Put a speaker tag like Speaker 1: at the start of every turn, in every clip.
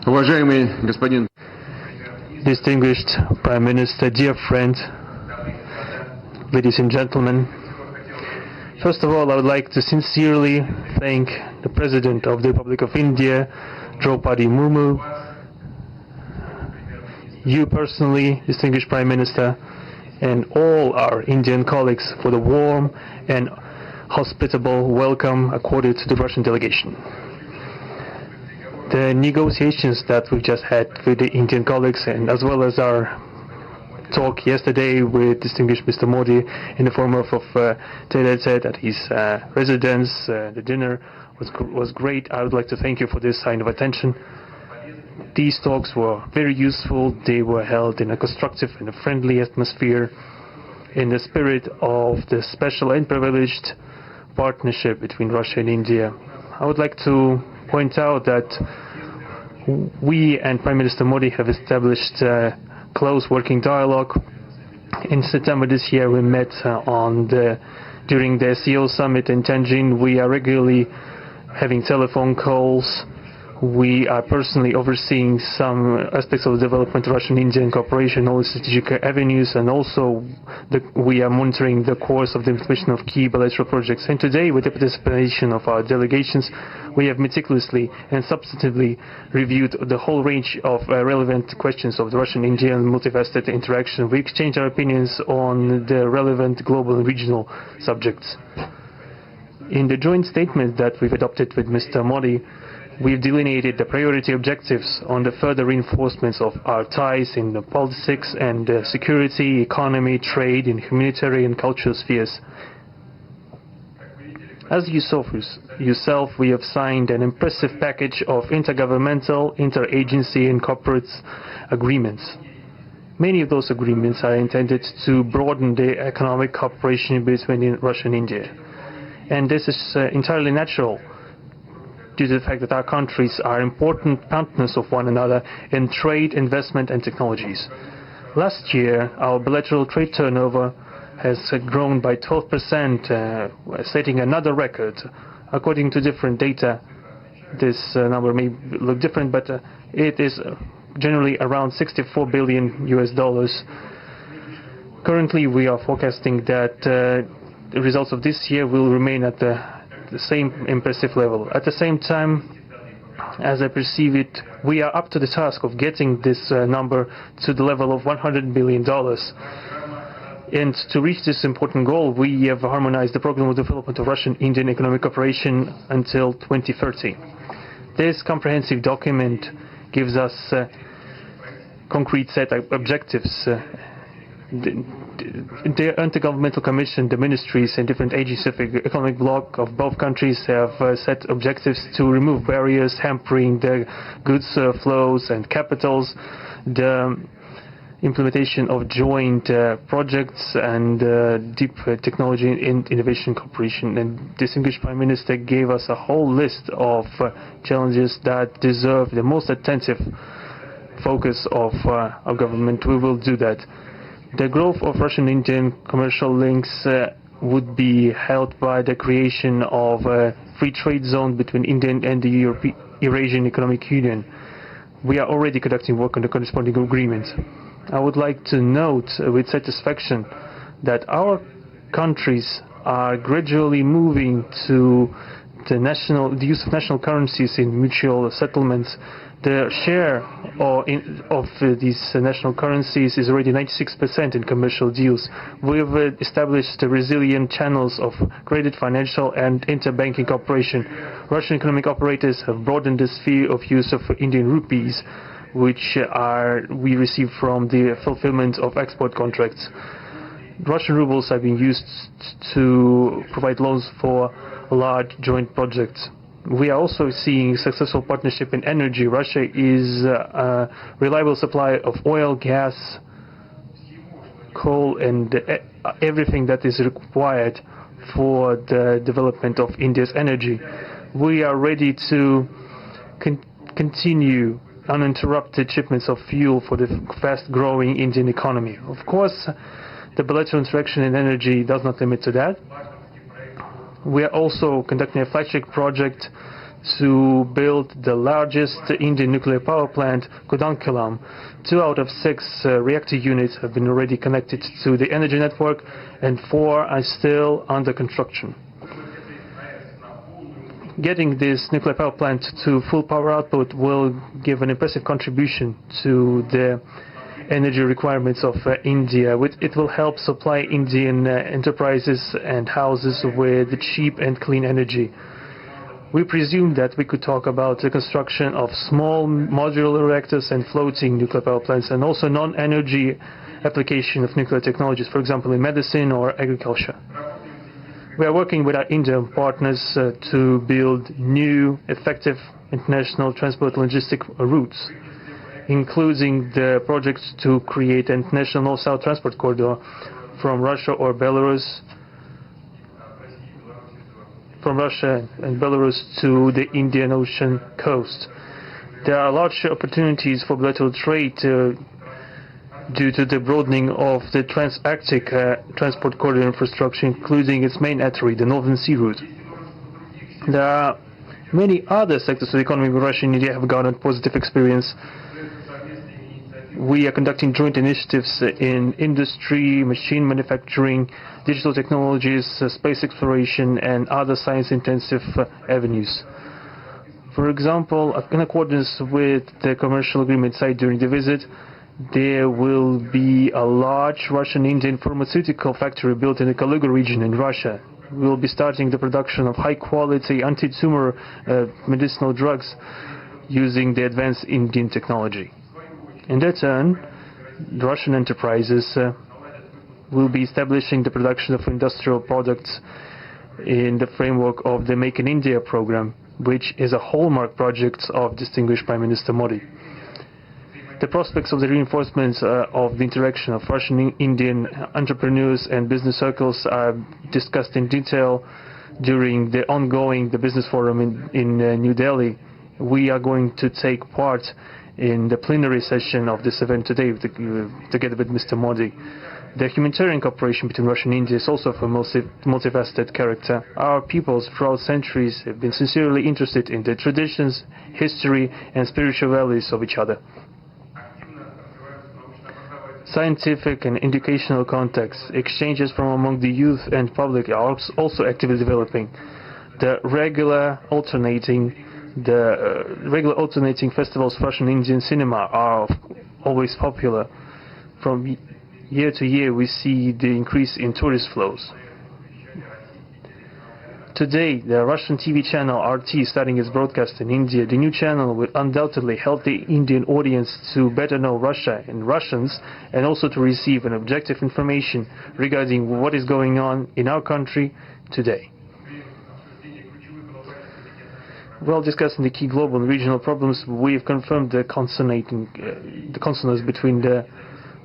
Speaker 1: Уважаемый господин
Speaker 2: Distinguished Prime Minister, dear friend, ladies and gentlemen, first of all, I would like to sincerely thank the President of the Republic of India, Draupadi Murmu, you personally, distinguished Prime Minister, and all our Indian colleagues for the warm and hospitable welcome accorded to the Russian delegation. The negotiations that we've just had with the Indian colleagues, and as well as our talk yesterday with distinguished Mr. Modi in the form of tete-a-tete at his residence, the dinner was great. I would like to thank you for this sign of attention. These talks were very useful. They were held in a constructive and a friendly atmosphere, in the spirit of the special and privileged partnership between Russia and India. I would like to point out that we and Prime Minister Modi have established a close working dialogue. In September this year, we met during the CEO summit in Tianjin. We are regularly having telephone calls. We are personally overseeing some aspects of the development of Russian-Indian cooperation, all strategic avenues, and also we are monitoring the course of the implementation of key bilateral projects. And today, with the participation of our delegations, we have meticulously and substantively reviewed the whole range of relevant questions of the Russian-Indian multifaceted interaction. We exchange our opinions on the relevant global and regional subjects. In the joint statement that we've adopted with Mr. Modi, we've delineated the priority objectives on the further reinforcements of our ties in the politics and security, economy, trade, and humanitarian cultural spheres. As you saw for yourself, we have signed an impressive package of intergovernmental, interagency, and corporate agreements. Many of those agreements are intended to broaden the economic cooperation between Russia and India. And this is entirely natural, due to the fact that our countries are important partners of one another in trade, investment, and technologies. Last year, our bilateral trade turnover has grown by 12%, setting another record. According to different data, this number may look different, but it is generally around $64 billion. Currently, we are forecasting that the results of this year will remain at the same impressive level. At the same time, as I perceive it, we are up to the task of getting this number to the level of $100 billion. And to reach this important goal, we have harmonized the program of development of Russian-Indian economic cooperation until 2030. This comprehensive document gives us concrete set of objectives. The Intergovernmental Commission, the ministries and different agencies of the economic bloc of both countries have set objectives to remove barriers hampering the goods flows and capitals, the implementation of joint projects and deep technology and innovation cooperation. And distinguished Prime Minister gave us a whole list of challenges that deserve the most attentive focus of our government. We will do that. The growth of Russian-Indian commercial links would be helped by the creation of a free trade zone between India and the Eurasian Economic Union. We are already conducting work on the corresponding agreement. I would like to note with satisfaction that our countries are gradually moving to the use of national currencies in mutual settlements. The share of these national currencies is already 96% in commercial deals. We have established resilient channels of credit, financial, and interbanking cooperation. Russian economic operators have broadened the sphere of use of Indian rupees, which we receive from the fulfillment of export contracts. Russian rubles are being used to provide loans for large joint projects. We are also seeing successful partnership in energy. Russia is a reliable supplier of oil, gas, coal, and everything that is required for the development of India's energy. We are ready to continue uninterrupted shipments of fuel for the fast-growing Indian economy. Of course, the bilateral interaction in energy does not limit to that. We are also conducting a flagship project to build the largest Indian nuclear power plant, Kudankulam. 2 out of 6 reactor units have been already connected to the energy network, and 4 are still under construction. Getting this nuclear power plant to full power output will give an impressive contribution to the energy requirements of India. It will help supply Indian enterprises and houses with cheap and clean energy. We presume that we could talk about the construction of small modular reactors and floating nuclear power plants, and also non-energy application of nuclear technologies, for example in medicine or agriculture. We are working with our Indian partners to build new, effective international transport logistic routes, including the projects to create an international north-south transport corridor from Russia and Belarus to the Indian Ocean coast. There are large opportunities for bilateral trade due to the broadening of the Trans-Arctic transport corridor infrastructure, including its main artery, the Northern Sea Route. There are many other sectors of the economy where Russia and India have garnered positive experience. We are conducting joint initiatives in industry, machine manufacturing, digital technologies, space exploration, and other science-intensive avenues. For example, in accordance with the commercial agreement signed during the visit, there will be a large Russian-Indian pharmaceutical factory built in the Kaluga region in Russia. We will be starting the production of high-quality anti-tumor medicinal drugs using the advanced Indian technology. In their turn, the Russian enterprises will be establishing the production of industrial products in the framework of the Make in India program, which is a hallmark project of distinguished Prime Minister Modi. The prospects of the reinforcement of the interaction of Russian-Indian entrepreneurs and business circles are discussed in detail during the ongoing Business Forum in New Delhi. We are going to take part in the plenary session of this event today together with Mr. Modi. The humanitarian cooperation between Russia and India is also of a multifaceted character. Our peoples throughout centuries have been sincerely interested in the traditions, history, and spiritual values of each other. Scientific and educational contacts, exchanges from among the youth and public are also actively developing. The regular alternating festivals of Russian Indian cinema are always popular. From year to year, we see the increase in tourist flows. Today, the Russian TV channel RT is starting its broadcast in India. The new channel will undoubtedly help the Indian audience to better know Russia and Russians, and also to receive an objective information regarding what is going on in our country today. While discussing the key global and regional problems, we've confirmed the consonance between the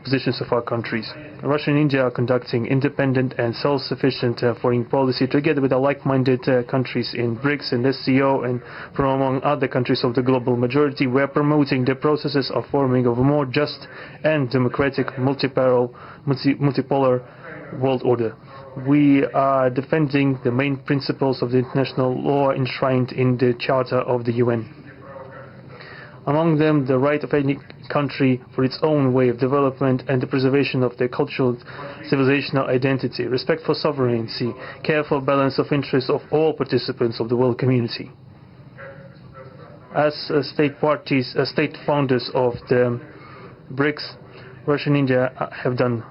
Speaker 2: positions of our countries. Russia and India are conducting independent and self-sufficient foreign policy together with the like-minded countries in BRICS and SCO, and from among other countries of the global majority. We are promoting the processes of forming of a more just and democratic multipolar world order. We are defending the main principles of the international law enshrined in the Charter of the UN. Among them, the right of any country for its own way of development and the preservation of their cultural civilizational identity, respect for sovereignty, careful balance of interests of all participants of the world community. As state founders of the BRICS, Russia and India have done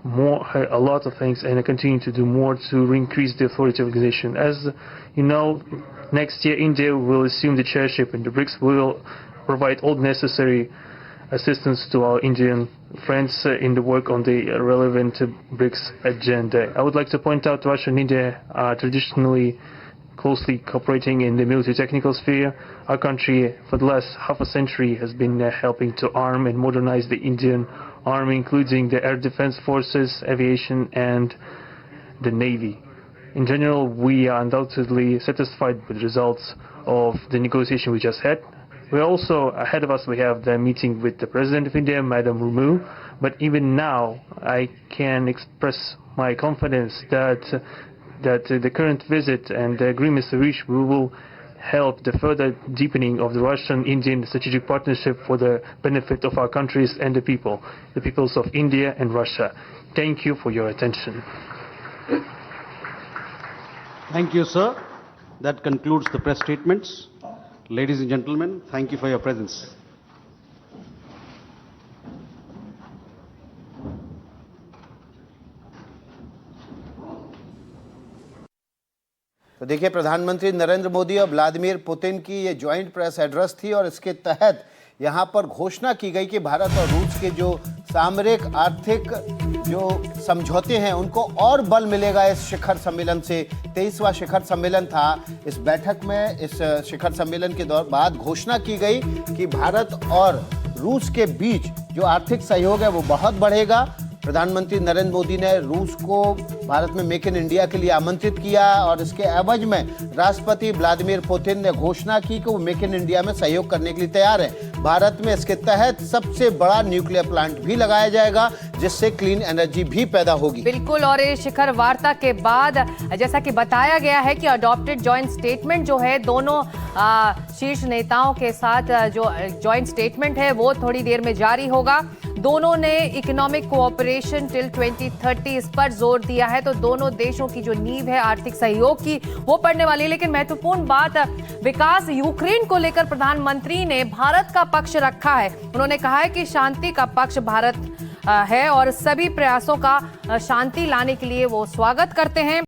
Speaker 2: a lot of things, and continue to do more to increase the authority of the organization. As you know, next year India will assume the chairship in the BRICS. We will provide all necessary assistance to our Indian friends in the work on the relevant BRICS agenda. I would like to point out Russia and India are traditionally closely cooperating in the military technical sphere. Our country, for the last half a century, has been helping to arm and modernize the Indian Army, including the air defense forces, aviation, and the Navy. In general, we are undoubtedly satisfied with the results of the negotiation we just had. We also, ahead of us, we have the meeting with the President of India, Madam Murmu. But even now, I can express my confidence that the current visit and the agreements reached will help the further deepening of the Russian-Indian strategic partnership for the benefit of our countries and the peoples of India and Russia. Thank you for your attention.
Speaker 1: Thank you, sir. That concludes the press statements. Ladies and gentlemen, thank you for your presence.
Speaker 3: तो देखिए, प्रधानमंत्री नरेंद्र मोदी और Vladimir Putin की ये joint press address थी और इसके तहत यहाँ पर घोषणा की गई कि भारत और रूस के जो सामरिक आर्थिक जो समझौते हैं उनको और बल मिलेगा इस शिखर सम्मेलन से। 23वां शिखर सम्मेलन था। इस बैठक में, इस शिखर सम्मेलन के बाद घोषणा की गई कि भारत और रूस के बीच जो आर्थिक सहयोग है वो बहुत बढ़ेगा। प्रधानमंत्री नरेंद्र मोदी ने रूस को भारत में मेक इन इंडिया के लिए आमंत्रित किया और इसके एवज में राष्ट्रपति व्लादिमीर पुतिन ने घोषणा की कि वो मेक इन इंडिया में सहयोग करने के लिए तैयार है। भारत में इसके तहत सबसे बड़ा न्यूक्लियर प्लांट भी लगाया जाएगा जिससे क्लीन एनर्जी भी पैदा होगी। बिल्कुल।
Speaker 4: और इस शिखर वार्ता के बाद जैसा कि बताया गया है कि अडॉप्टेड जॉइंट स्टेटमेंट जो है दोनों शीर्ष नेताओं के साथ जो जॉइंट स्टेटमेंट है वो थोड़ी देर में जारी होगा। दोनों ने इकोनॉमिक कोऑपरेशन टिल 2030 इस पर जोर दिया है। तो दोनों देशों की जो नींव है आर्थिक सहयोग की वो पड़ने वाली है। लेकिन महत्वपूर्ण बात, विकास यूक्रेन को लेकर प्रधानमंत्री ने भारत का पक्ष रखा है। उन्होंने कहा है कि शांति का पक्ष भारत है और सभी प्रयासों का शांति लाने के लिए वो स्वागत करते हैं।